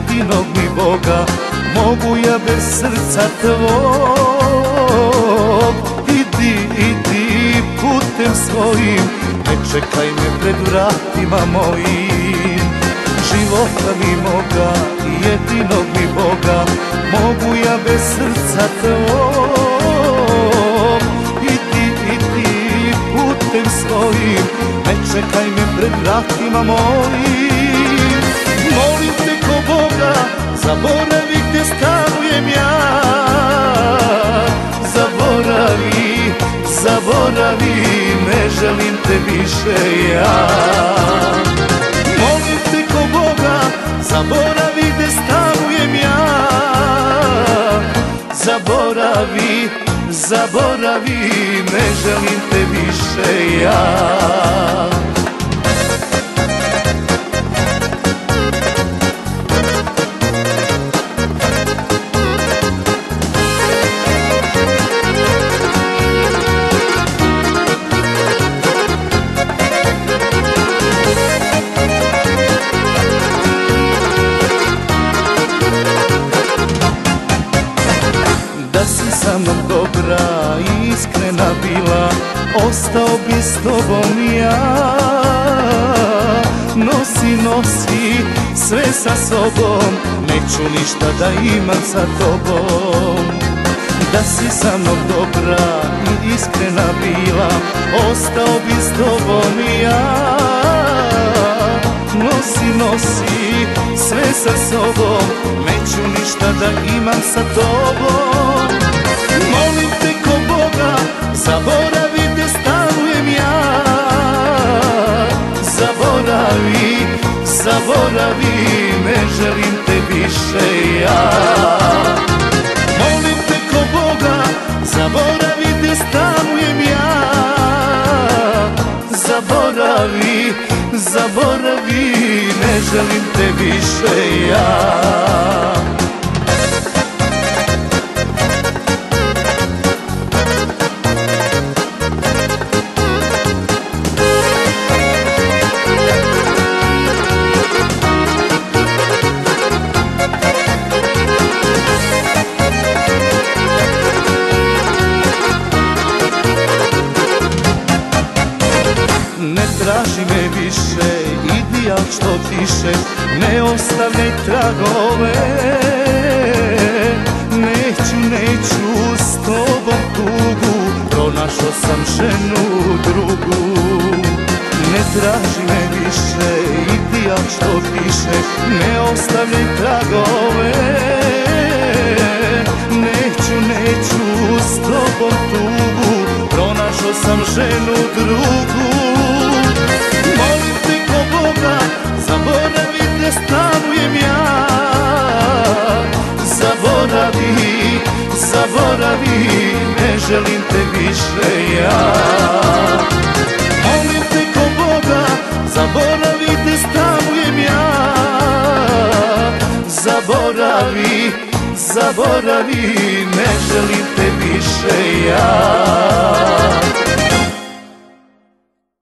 jedinog mi Boga, mogu ja bez srca tvog. Idi putem svojim, ne čekaj me pred vratima mojim. Života mi moga, jedinog mi Boga, mogu ja bez srca tvog. Idi putem svojim, ne čekaj me pred vratima mojim. Molim te ko Boga, zaboravi gde stanujem ja. Zaboravi, ne želim te više ja. Molim te ko Boga, zaboravi gde stanujem ja. Zaboravi, ne želim te više ja. Da si sa mnom dobra i iskrena bila, ostao bi s tobom ja. Nosi sve sa sobom, neću ništa da imam sa tobom. Da si sa mnom dobra i iskrena bila, ostao bi s tobom ja. Nosi sve sa sobom, neću ništa da imam sa tobom. Molim te ko Boga, zaboravi gde stanujem ja. Zaboravi, ne želim te više ja. Molim te ko Boga, zaboravi gde stanujem ja. Zaboravi, ne želim te više ja. Ne traži me više, idi al što tiše, ne ostavljaj tragove. Neću s tobom tugu, pronašao sam ženu drugu. Ne traži me više, idi al što tiše, ne ostavljaj tragove. Neću s tobom tugu, pronašao sam ženu drugu. Molim te ko Boga, zaboravi gde stanujem ja. Zaboravi, ne želim te više ja. Molim te ko Boga, zaboravi gde stanujem ja. Zaboravi, ne želim